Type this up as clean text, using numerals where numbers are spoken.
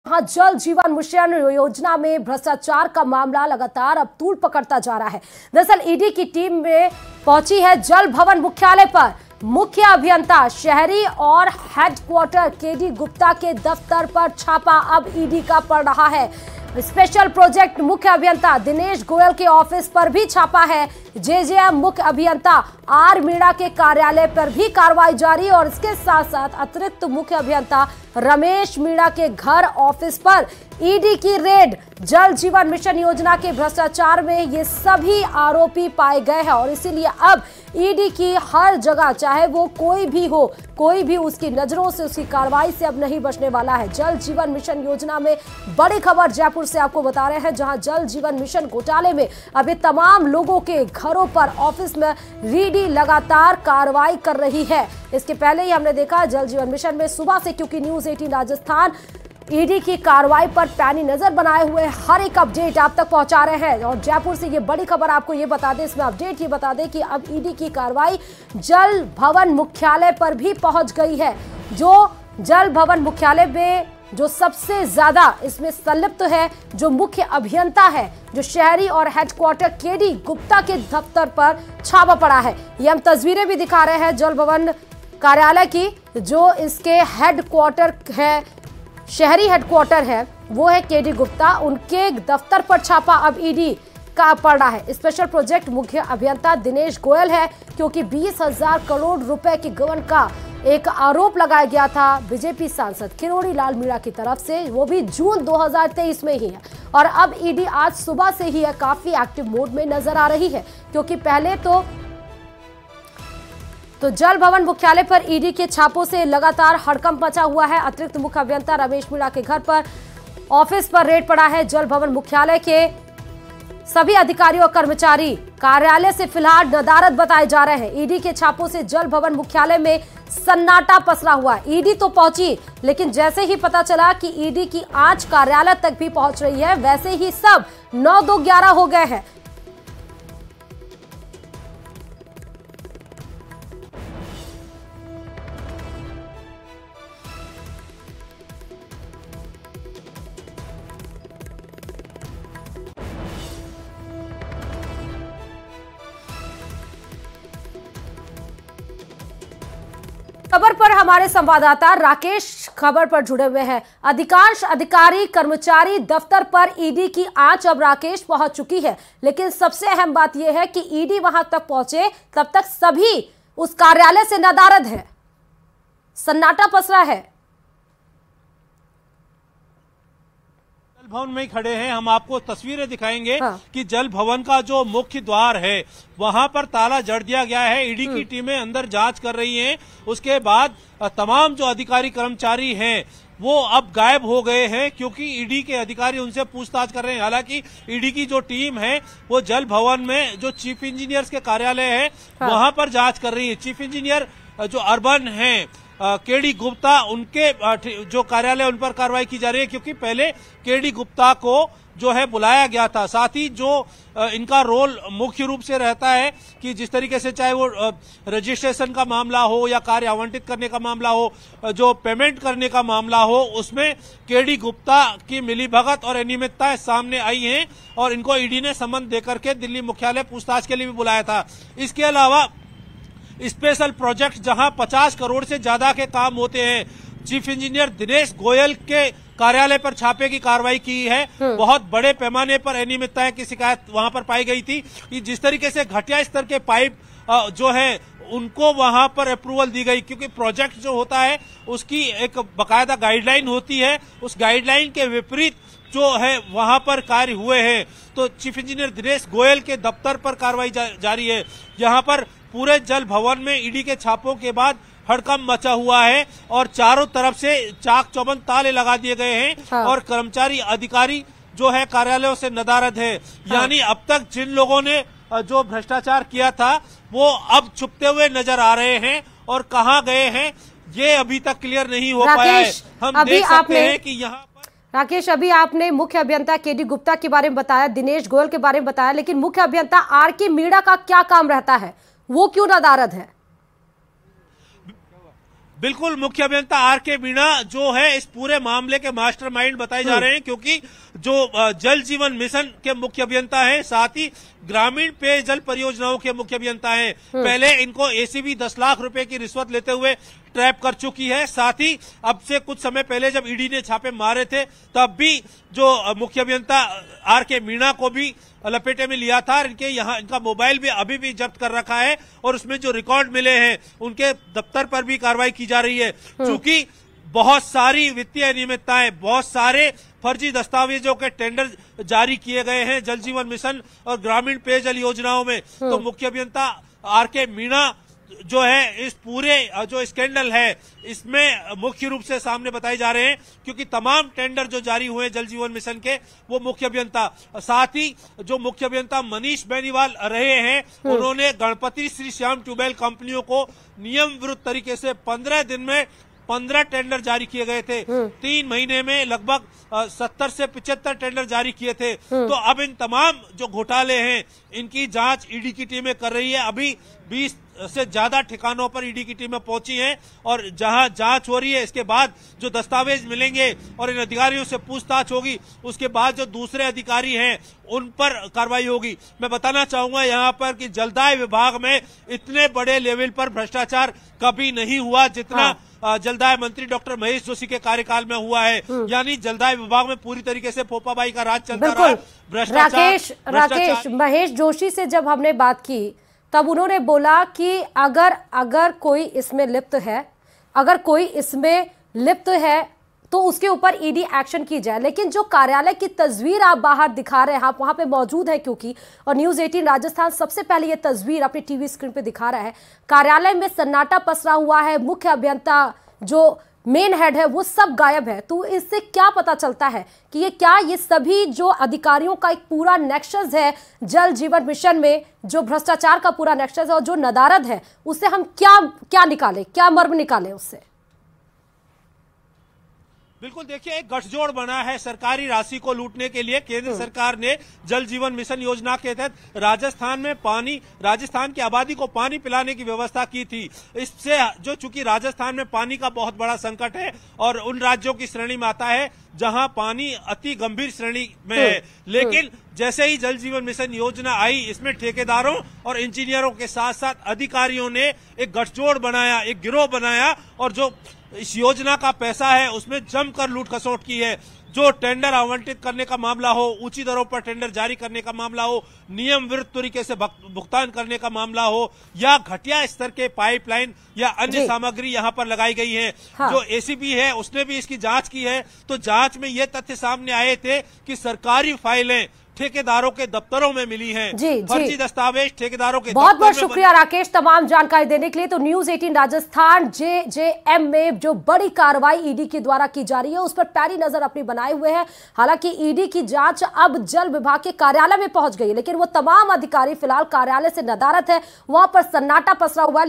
हाँ, जल जीवन मिशन योजना में भ्रष्टाचार का मामला लगातार अब तूल पकड़ता जा रहा है। दरअसल ईडी की टीम में पहुंची है जल भवन मुख्यालय पर। मुख्य अभियंता शहरी और हेडक्वार्टर केडी गुप्ता के दफ्तर पर छापा अब ईडी का पड़ रहा है। स्पेशल प्रोजेक्ट मुख्य अभियंता दिनेश गोयल के ऑफिस पर भी छापा है। जेजेएम मुख्य अभियंता आर मीणा के कार्यालय पर भी कार्रवाई जारी और इसके साथ साथ अतिरिक्त मुख्य अभियंता रमेश मीणा के घर ऑफिस पर ईडी की रेड। जल जीवन मिशन योजना के भ्रष्टाचार में ये सभी आरोपी पाए गए हैं और इसीलिए अब ईडी की हर जगह, चाहे वो कोई भी हो, कोई भी उसकी नजरों से, उसकी कार्रवाई से अब नहीं बचने वाला है। जल जीवन मिशन योजना में बड़ी खबर जयपुर से आपको बता रहे हैं, जहां जल जीवन मिशन घोटाले में अभी तमाम लोगों के घरों पर, ऑफिस में ईडी लगातार कार्रवाई कर रही है। इसके पहले ही हमने देखा जल जीवन मिशन में सुबह से, क्योंकि न्यूज़ 18 राजस्थान ईडी की कार्रवाई पर पैनी नजर बनाए हुए हर एक अपडेट आप तक पहुंचा रहे हैं। और जयपुर से ये बड़ी खबर आपको ये बता दें, इसमें अपडेट ये बता दें कि अब ईडी की कार्रवाई जल भवन मुख्यालय पर भी पहुंच गई है। जो जल भवन मुख्यालय में जो सबसे ज्यादा इसमें संलिप्त है, जो मुख्य अभियंता है, जो शहरी और हेडक्वार्टर केडी गुप्ता के दफ्तर पर छापा पड़ा है। ये हम तस्वीरें भी दिखा रहे हैं जल भवन कार्यालय की, जो इसके हेडक्वार्टर है, शहरी हेडक्वार्टर है, वो है केडी गुप्ता। उनके दफ्तर पर छापा अब ईडी का पड़ रहा है। स्पेशल प्रोजेक्ट मुख्य अभियंता दिनेश गोयल है, क्योंकि 20,000 करोड़ रुपए की गबन का एक आरोप लगाया गया था बीजेपी सांसद किरोड़ी लाल मीणा की तरफ से, वो भी जून 2023 में ही है। और अब ईडी आज सुबह से ही काफी एक्टिव मोड में नजर आ रही है, क्योंकि पहले तो जल भवन मुख्यालय पर ईडी के छापों से लगातार हड़कंप मचा हुआ है। अतिरिक्त मुख्य अभियंता रमेश मीणा के घर पर, ऑफिस पर रेड पड़ा है। जल भवन मुख्यालय के सभी अधिकारी और कर्मचारी कार्यालय से फिलहाल नदारद बताए जा रहे हैं। ईडी के छापों से जल भवन मुख्यालय में सन्नाटा पसरा हुआ है। ईडी तो पहुंची, लेकिन जैसे ही पता चला कि ईडी की आंच कार्यालय तक भी पहुंच रही है, वैसे ही सब 9-2-11 हो गए हैं। खबर पर हमारे संवाददाता राकेश खबर पर जुड़े हुए हैं। अधिकांश अधिकारी कर्मचारी दफ्तर पर ईडी की आंच अब राकेश पहुंच चुकी है, लेकिन सबसे अहम बात यह है कि ईडी वहां तक पहुंचे तब तक सभी उस कार्यालय से नदारद है, सन्नाटा पसरा है। भवन में ही खड़े हैं, हम आपको तस्वीरें दिखाएंगे कि जल भवन का जो मुख्य द्वार है वहां पर ताला जड़ दिया गया है। ईडी की टीमें अंदर जांच कर रही हैं। उसके बाद तमाम जो अधिकारी कर्मचारी हैं वो अब गायब हो गए हैं, क्योंकि ईडी के अधिकारी उनसे पूछताछ कर रहे हैं। हालांकि ईडी की जो टीम है वो जल भवन में जो चीफ इंजीनियर के कार्यालय है वहां पर जांच कर रही है। चीफ इंजीनियर जो अर्बन है केडी गुप्ता, उनके जो कार्यालय उन पर कार्रवाई की जा रही है, क्योंकि पहले केडी गुप्ता को जो है बुलाया गया था। साथ ही जो इनका रोल मुख्य रूप से रहता है कि जिस तरीके से चाहे वो रजिस्ट्रेशन का मामला हो या कार्य आवंटित करने का मामला हो, जो पेमेंट करने का मामला हो, उसमें केडी गुप्ता की मिलीभगत और अनियमितताएं सामने आई हैं और इनको ईडी ने समन देकर के दिल्ली मुख्यालय पूछताछ के लिए भी बुलाया था। इसके अलावा स्पेशल प्रोजेक्ट जहां 50 करोड़ से ज्यादा के काम होते हैं, चीफ इंजीनियर दिनेश गोयल के कार्यालय पर छापे की कार्रवाई की है। बहुत बड़े पैमाने पर अनियमितताएं की शिकायत वहां पर पाई गई थी कि जिस तरीके से घटिया स्तर के पाइप जो है उनको वहां पर अप्रूवल दी गई, क्योंकि प्रोजेक्ट जो होता है उसकी एक बकायदा गाइडलाइन होती है। उस गाइडलाइन के विपरीत जो है वहां पर कार्य हुए हैं। तो चीफ इंजीनियर दिनेश गोयल के दफ्तर पर कार्रवाई जारी है। यहाँ पर पूरे जल भवन में ईडी के छापों के बाद हड़कंप मचा हुआ है और चारों तरफ से चाक चौबंद ताले लगा दिए गए हैं और कर्मचारी अधिकारी जो है कार्यालयों से नदारद है। यानी अब तक जिन लोगों ने जो भ्रष्टाचार किया था वो अब छुपते हुए नजर आ रहे हैं और कहां गए हैं ये अभी तक क्लियर नहीं हो पाया है। हम देख सकते हैं कि यहाँ राकेश, अभी आपने मुख्य अभियंता केडी गुप्ता के बारे में बताया, दिनेश गोयल के बारे में बताया, लेकिन मुख्य अभियंता आर.के. मीणा का क्या काम रहता है, वो क्यों नदारद है? बिल्कुल, मुख्य अभियंता आर.के. मीणा जो है इस पूरे मामले के मास्टरमाइंड बताए जा रहे हैं, क्योंकि जो जल जीवन मिशन के मुख्य अभियंता हैं, साथ ही ग्रामीण पेयजल परियोजनाओं के मुख्य अभियंता हैं। पहले इनको एसीबी 10 लाख रुपए की रिश्वत लेते हुए ट्रैप कर चुकी है। साथ ही अब से कुछ समय पहले जब ईडी ने छापे मारे थे, तब भी जो मुख्य अभियंता आर.के. मीणा को भी लपेटे में लिया था। इनका मोबाइल भी अभी भी जब्त कर रखा है और उसमें जो रिकॉर्ड मिले हैं उनके दफ्तर पर भी कार्रवाई की जा रही है। चूंकि बहुत सारी वित्तीय अनियमितताएं, बहुत सारे फर्जी दस्तावेजों के टेंडर जारी किए गए हैं जल जीवन मिशन और ग्रामीण पेयजल योजनाओं में, तो मुख्य अभियंता आर.के. मीणा जो है इस पूरे जो स्कैंडल है इसमें मुख्य रूप से सामने बताए जा रहे हैं, क्योंकि तमाम टेंडर जो जारी हुए हैं जल जीवन मिशन के वो मुख्य अभियंता, साथ ही जो मुख्य अभियंता मनीष बेनीवाल रहे हैं, उन्होंने गणपति श्री श्याम ट्यूबवेल कंपनियों को नियम विरुद्ध तरीके से 15 दिन में 15 टेंडर जारी किए गए थे। 3 महीने में लगभग 70 से 75 टेंडर जारी किए थे। तो अब इन तमाम जो घोटाले हैं इनकी जांच ईडी की टीमें कर रही है। अभी 20 से ज्यादा ठिकानों पर ईडी की टीमें पहुंची हैं और जहां जांच हो रही है, इसके बाद जो दस्तावेज मिलेंगे और इन अधिकारियों से पूछताछ होगी, उसके बाद जो दूसरे अधिकारी हैं उन पर कार्रवाई होगी। मैं बताना चाहूंगा यहाँ पर कि जलदाय विभाग में इतने बड़े लेवल पर भ्रष्टाचार कभी नहीं हुआ जितना जलदाय मंत्री डॉक्टर महेश जोशी के कार्यकाल में हुआ है। यानी जलदाय विभाग में पूरी तरीके से पोपाबाई का राज चलता रहा। भ्रष्टाचार राकेश महेश जोशी से जब हमने बात की तब उन्होंने बोला कि अगर कोई इसमें लिप्त है तो उसके ऊपर ईडी एक्शन की जाए। लेकिन जो कार्यालय की तस्वीर आप बाहर दिखा रहे हैं, आप वहां पे मौजूद हैं क्योंकि, और न्यूज़ 18 राजस्थान सबसे पहले ये तस्वीर अपनी टीवी स्क्रीन पे दिखा रहा है। कार्यालय में सन्नाटा पसरा हुआ है, मुख्य अभियंता जो मेन हेड है वो सब गायब है। तो इससे क्या पता चलता है कि ये सभी जो अधिकारियों का एक पूरा नेक्सस है जल जीवन मिशन में, जो भ्रष्टाचार का पूरा नेक्सस है और जो नदारद है, उससे हम क्या निकाले, क्या मर्म निकाले उससे? बिल्कुल, देखिए एक गठजोड़ बना है सरकारी राशि को लूटने के लिए। केंद्र सरकार ने जल जीवन मिशन योजना के तहत राजस्थान की आबादी को पानी पिलाने की व्यवस्था की थी। इससे जो चूंकि राजस्थान में पानी का बहुत बड़ा संकट है और उन राज्यों की श्रेणी में आता है जहां पानी अति गंभीर श्रेणी में है, लेकिन जैसे ही जल जीवन मिशन योजना आई, इसमें ठेकेदारों और इंजीनियरों के साथ साथ अधिकारियों ने एक गठजोड़ बनाया, एक गिरोह बनाया और जो इस योजना का पैसा है उसमें जमकर लूट खसोट की है। जो टेंडर आवंटित करने का मामला हो, ऊंची दरों पर टेंडर जारी करने का मामला हो, नियम विरुद्ध तरीके से भुगतान करने का मामला हो, या घटिया स्तर के पाइपलाइन या अन्य सामग्री यहां पर लगाई गई है। हाँ। जो एसीबी है उसने भी इसकी जांच की है, तो जांच में ये तथ्य सामने आए थे कि सरकारी फाइलें ठेकेदारों के दफ्तरों में मिली हैं। फर्जी दस्तावेज ठेकेदारों के बहुत बहुत शुक्रिया राकेश तमाम जानकारी देने के लिए। तो न्यूज़ 18 राजस्थान जेजेएम में जो बड़ी कार्रवाई ईडी के द्वारा की जा रही है उस पर पैरी नजर अपनी बनाए हुए हैं। हालांकि ईडी की जांच अब जल विभाग के कार्यालय में पहुंच गई है, लेकिन वो तमाम अधिकारी फिलहाल कार्यालय से नदारद है, वहां पर सन्नाटा पसरा हुआ है।